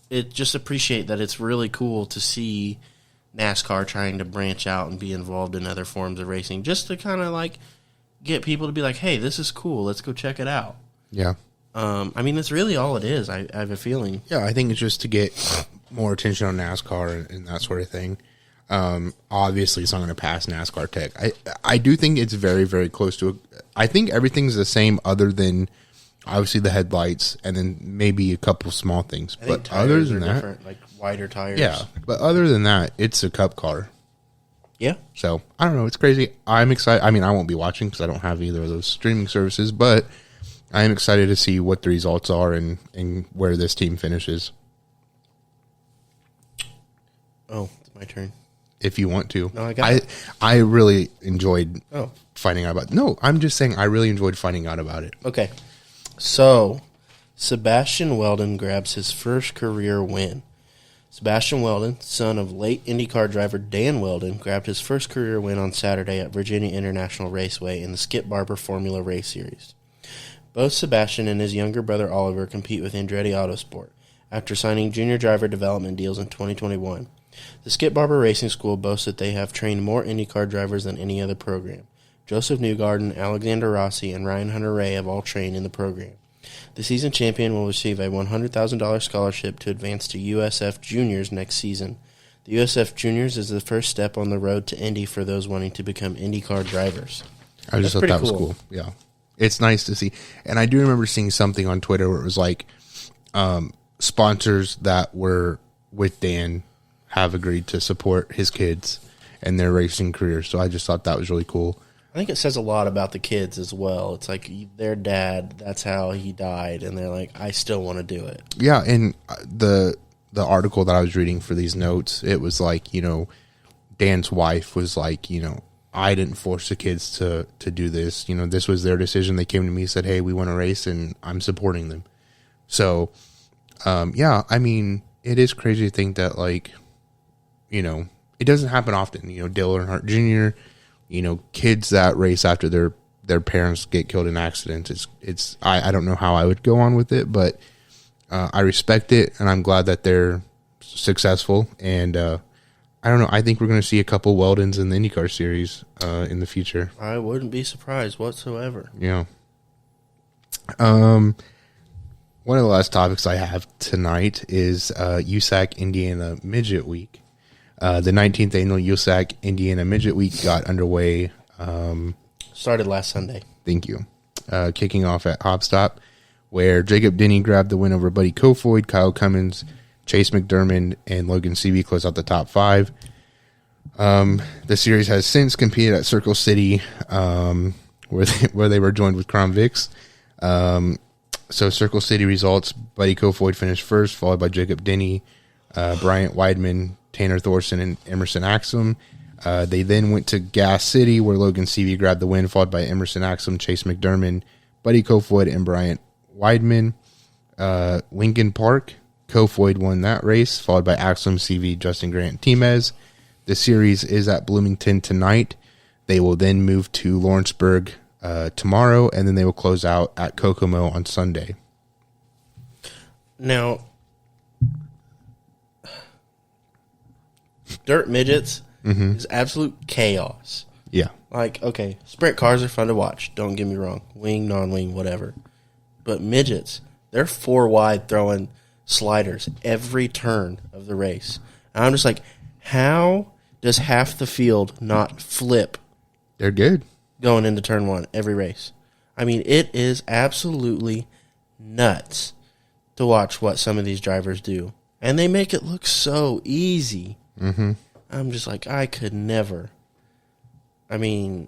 it just appreciate that it's really cool to see NASCAR trying to branch out and be involved in other forms of racing, just to kind of like get people to be like, hey, this is cool. Let's go check it out. Yeah. I mean, that's really all it is. I have a feeling. Yeah, I think it's just to get more attention on NASCAR and that sort of thing. Obviously, it's not going to pass NASCAR tech. I do think it's very, very close to I think everything's the same other than obviously the headlights and then maybe a couple small things. But other than that, like wider tires. Yeah, but other than that, it's a Cup car. Yeah. So, I don't know. It's crazy. I'm excited. I mean, I won't be watching because I don't have either of those streaming services, but I am excited to see what the results are and where this team finishes. Oh, it's my turn. If you want to. No, I got it. I really enjoyed Oh. finding out about it. No, I'm just saying I really enjoyed finding out about it. Okay. So, Sebastian Weldon grabs his first career win. Sebastian Weldon, son of late IndyCar driver Dan Weldon, grabbed his first career win on Saturday at Virginia International Raceway in the Skip Barber Formula Race Series. Both Sebastian and his younger brother Oliver compete with Andretti Autosport after signing junior driver development deals in 2021. The Skip Barber Racing School boasts that they have trained more IndyCar drivers than any other program. Joseph Newgarden, Alexander Rossi, and Ryan Hunter-Reay have all trained in the program. The season champion will receive a $100,000 scholarship to advance to USF Juniors next season. The USF Juniors is the first step on the road to Indy for those wanting to become IndyCar drivers. I just thought that was cool. Yeah. It's nice to see. And I do remember seeing something on Twitter where it was like sponsors that were with Dan have agreed to support his kids and their racing career. So I just thought that was really cool. I think it says a lot about the kids as well. It's like their dad, that's how he died, and they're like, I still want to do it. Yeah, and the article that I was reading for these notes, it was like, you know, Dan's wife was like, you know, I didn't force the kids to do this. You know, this was their decision. They came to me and said, hey, we want to race, and I'm supporting them. So, yeah, I mean, it is crazy to think that, like, you know, it doesn't happen often. You know, Dale Earnhardt Jr., you know, kids that race after their parents get killed in accidents. I don't know how I would go on with it, but I respect it, and I'm glad that they're successful. And I don't know. I think we're going to see a couple Weldons in the IndyCar series in the future. I wouldn't be surprised whatsoever. Yeah. One of the last topics I have tonight is USAC Indiana Midget Week. The 19th annual USAC Indiana Midget Week got underway. Started last Sunday. Thank you. Kicking off at Hopstop, where Jacob Denny grabbed the win over Buddy Kofoid, Kyle Cummins, Chase McDermott, and Logan Seavey closed out the top five. The series has since competed at Circle City, where they were joined with Crown Vics. So Circle City results: Buddy Kofoid finished first, followed by Jacob Denny, Bryant Weidman, Tanner Thorson, and Emerson Axum. They then went to Gas City, where Logan Seavey grabbed the win, followed by Emerson Axum, Chase McDermott, Buddy Kofoid, and Bryant Weidman. Lincoln Park, Kofoid won that race, followed by Axum, Seavey, Justin Grant, Timez. The series is at Bloomington tonight. They will then move to Lawrenceburg tomorrow, and then they will close out at Kokomo on Sunday. Now, dirt midgets is absolute chaos. Yeah. Like, okay, sprint cars are fun to watch. Don't get me wrong. Wing, non-wing, whatever. But midgets, they're four wide throwing sliders every turn of the race. And I'm just like, how does half the field not flip? They're good. Going into turn one every race. I mean, it is absolutely nuts to watch what some of these drivers do. And they make it look so easy. I'm just like, I could never. I mean,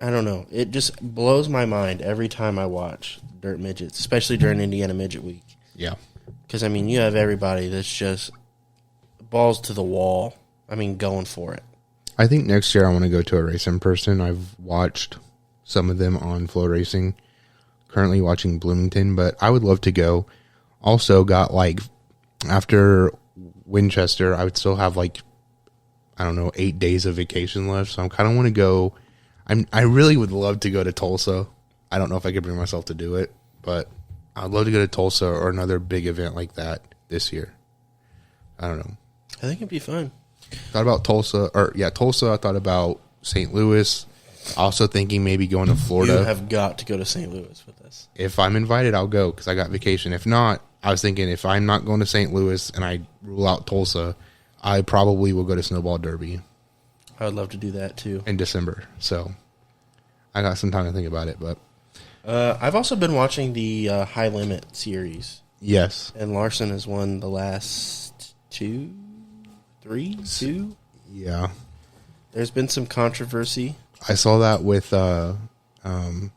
I don't know. It just blows my mind every time I watch Dirt Midgets, especially during Indiana Midget Week. Yeah. Because, I mean, you have everybody that's just balls to the wall. I mean, going for it. I think next year I want to go to a race in person. I've watched some of them on Flow Racing. Currently watching Bloomington, but I would love to go. Also got like, after Winchester, I would still have like, I don't know, 8 days of vacation left. So I kind of want to go. I really would love to go to Tulsa. I don't know if I could bring myself to do it, but I'd love to go to Tulsa or another big event like that this year. I don't know. I think it'd be fun. Thought about Tulsa. I thought about St. Louis. Also thinking maybe going to Florida. You have got to go to St. Louis with us. If I'm invited, I'll go because I got vacation. If not, I was thinking if I'm not going to St. Louis and I rule out Tulsa, I probably will go to Snowball Derby. I would love to do that too. In December. So I got some time to think about it. But I've also been watching the High Limit series. yes. And Larson has won the last 2. Yeah. There's been some controversy. I saw that with I don't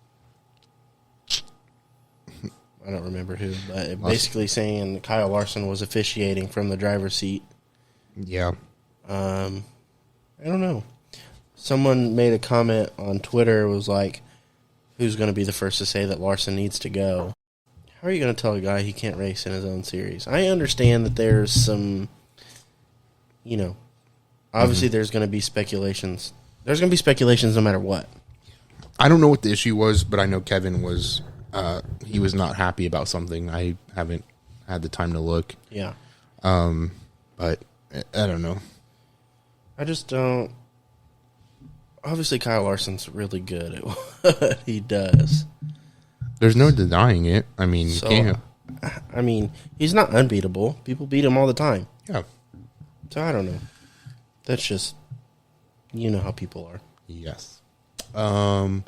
remember who, but basically saying Kyle Larson was officiating from the driver's seat. yeah. I don't know. Someone made a comment on Twitter. It was like, who's going to be the first to say that Larson needs to go? How are you going to tell a guy he can't race in his own series? I understand that there's some, obviously there's going to be speculations. There's going to be speculations no matter what. I don't know what the issue was, but I know Kevin was he was not happy about something. I haven't had the time to look. Yeah. But I don't know. I just don't. Obviously, Kyle Larson's really good at what he does. There's no denying it. I mean, you So, can't. I mean, he's not unbeatable. People beat him all the time. Yeah. So I don't know. That's just, you know how people are. Yes. The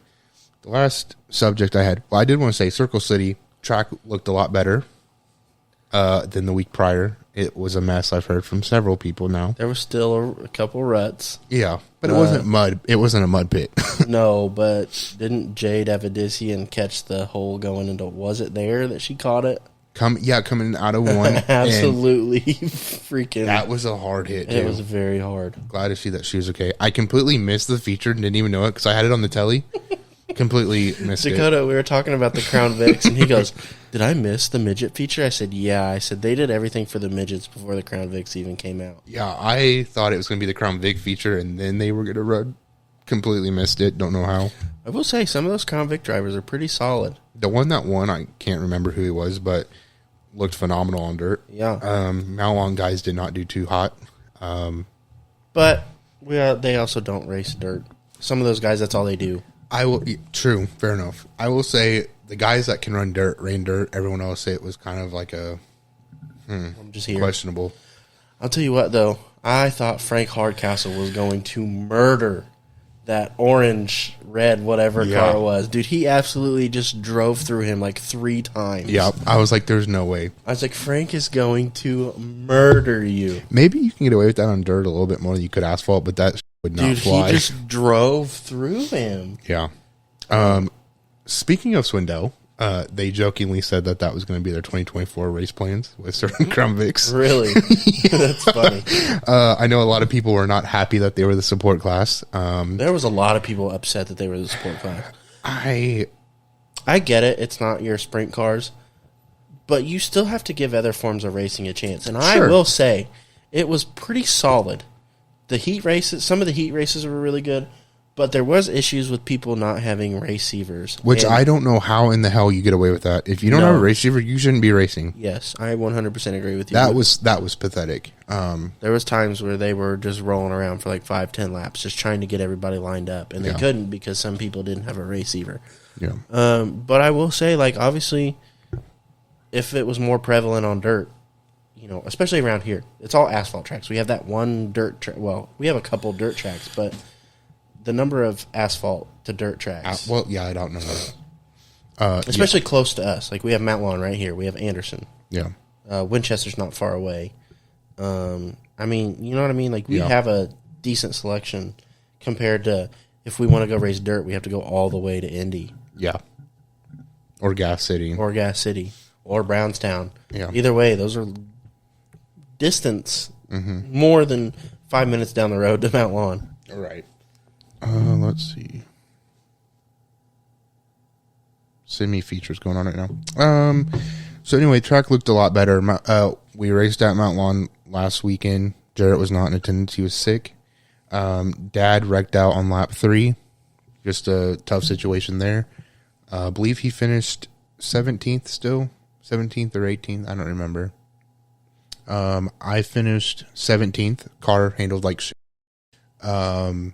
last subject I had, I did want to say Circle City track looked a lot better than the week prior. It was a mess. I've heard from several people now. There was still a couple ruts. Yeah, but it wasn't mud. It wasn't a mud pit. No, but didn't Jade Avedissian catch the hole going into? Was it there that she caught it? Coming out of one. Absolutely freaking. That was a hard hit, too. It was very hard. Glad to see that she was okay. I completely missed the feature and didn't even know it because I had it on the telly. Completely missed Dakota, we were talking about the Crown Vics, and he goes, "Did I miss the midget feature?" I said, "Yeah." I said, "They did everything for the midgets before the Crown Vics even came out." Yeah, I thought it was going to be the Crown Vic feature, and then they were going to run. Completely missed it. Don't know how. I will say, some of those Crown Vic drivers are pretty solid. The one that won, I can't remember who he was, but looked phenomenal on dirt. Yeah. Malon guys did not do too hot. But they also don't race dirt. Some of those guys, that's all they do. True, fair enough. I will say the guys that can run dirt, rain dirt. Everyone else say it was kind of like a I'm just here. questionable. I'll tell you what, though. I thought Frank Hardcastle was going to murder that orange, red, whatever car it was. Dude, he absolutely just drove through him like 3 times. Yeah, I was like, there's no way. I was like, Frank is going to murder you. Maybe you can get away with that on dirt a little bit more than you could asphalt, but that would not fly. He just drove through him. Yeah. Speaking of Swindell, they jokingly said that was going to be their 2024 race plans with certain Crown Vics. Really? That's funny. I know a lot of people were not happy that they were the support class. There was a lot of people upset that they were the support class. I get it. It's not your sprint cars. But you still have to give other forms of racing a chance. And I will say, it was pretty solid. The heat races, some of the heat races were really good. But there was issues with people not having receivers. Which I don't know how in the hell you get away with that. If you don't have a receiver, you shouldn't be racing. Yes, I 100% agree with you. That was pathetic. There was times where they were just rolling around for like 5-10 laps, just trying to get everybody lined up, and they couldn't because some people didn't have a receiver. Yeah. But I will say, like, obviously, if it was more prevalent on dirt, especially around here, it's all asphalt tracks. We have that one dirt track. Well, we have a couple dirt tracks, but the number of asphalt to dirt tracks. I don't know. Especially close to us. Like, we have Mount Lawn right here. We have Anderson. Yeah. Winchester's not far away. I mean, you know what I mean? Like, we have a decent selection compared to if we want to go race dirt, we have to go all the way to Indy. Yeah. Or Gas City. Or Gas City. Or Brownstown. Yeah. Either way, those are distance more than 5 minutes down the road to Mount Lawn. Right. Let's see. Semi features going on right now. So anyway, track looked a lot better. We raced at Mount Lawn last weekend. Jarrett was not in attendance. He was sick. Dad wrecked out on lap 3. Just a tough situation there. I believe he finished 17th still. 17th or 18th. I don't remember. I finished 17th. Car handled like shit. Lots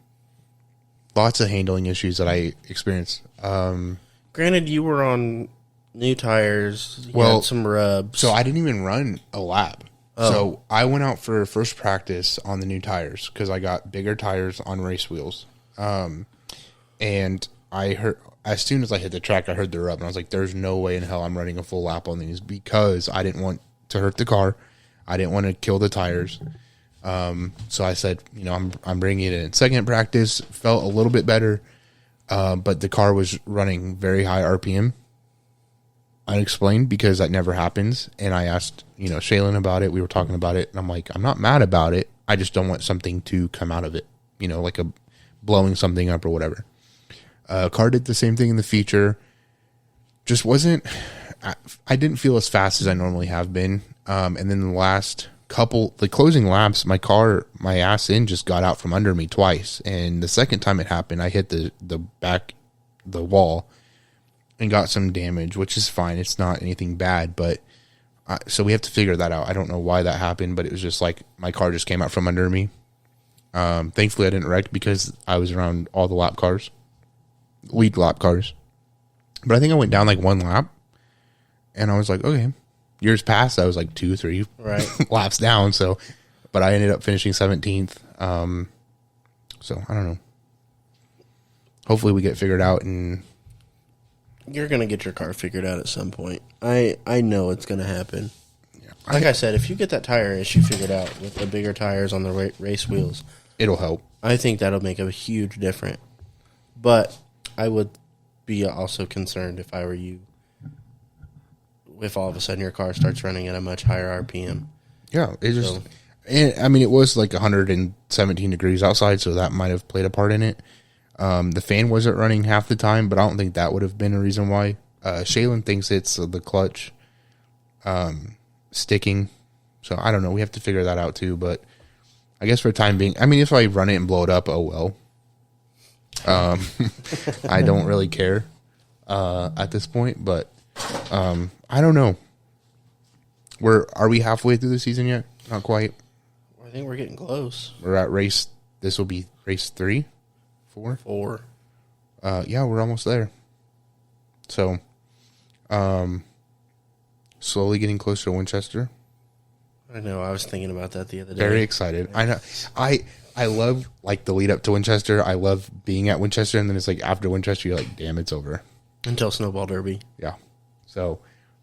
of handling issues that I experienced. Granted, you were on new tires. You Well, had some rubs. So I didn't even run a lap. Oh. So I went out for first practice on the new tires because I got bigger tires on race wheels. And I heard, as soon as I hit the track, I heard the rub, and I was like, "There's no way in hell I'm running a full lap on these," because I didn't want to hurt the car. I didn't want to kill the tires. So I said, I'm bringing it in. Second practice felt a little bit better, but the car was running very high RPM. Unexplained, because that never happens. And I asked, Shaylin about it. We were talking about it, and I'm like, I'm not mad about it. I just don't want something to come out of it, like a blowing something up or whatever. Car did the same thing in the feature. Just wasn't. I didn't feel as fast as I normally have been. And then the last couple, the closing laps, my ass end just got out from under me twice. And the second time it happened, I hit the wall and got some damage, which is fine. It's not anything bad, but so we have to figure that out. I don't know why that happened, but it was just like my car just came out from under me. Thankfully, I didn't wreck because I was around all the lead lap cars. But I think I went down like one lap, and I was like, okay. Years past, I was like 2-3 laps down. So, but I ended up finishing 17th. So I don't know. Hopefully, we get figured out, and you're gonna get your car figured out at some point. I know it's gonna happen. Yeah. Like I said, if you get that tire issue figured out with the bigger tires on the race wheels, it'll help. I think that'll make a huge difference. But I would be also concerned if I were you, if all of a sudden your car starts running at a much higher RPM. Yeah, it was like 117 degrees outside, so that might have played a part in it. The fan wasn't running half the time, but I don't think that would have been a reason why. Shaylin thinks it's the clutch sticking, so I don't know. We have to figure that out too, but I guess for the time being, if I run it and blow it up, oh well. I don't really care at this point, but I don't know. Are we halfway through the season yet? Not quite. I think we're getting close. We're at this will be race 3, 4? 4. Yeah, we're almost there. So, slowly getting closer to Winchester. I know. I was thinking about that the other day. Very excited. I know. I love like the lead up to Winchester. I love being at Winchester, and then it's like after Winchester, you're like, damn, it's over. Until Snowball Derby. Yeah. So,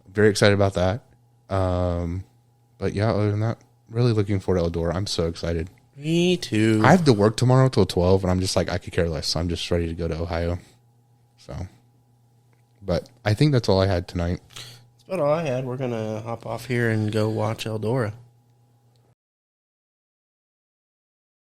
very excited about that. But yeah, other than that, really looking forward to Eldora. I'm so excited. Me too. I have to work tomorrow till 12, and I'm just like, I could care less. So I'm just ready to go to Ohio. So, but I think that's all I had tonight. That's about all I had. We're going to hop off here and go watch Eldora.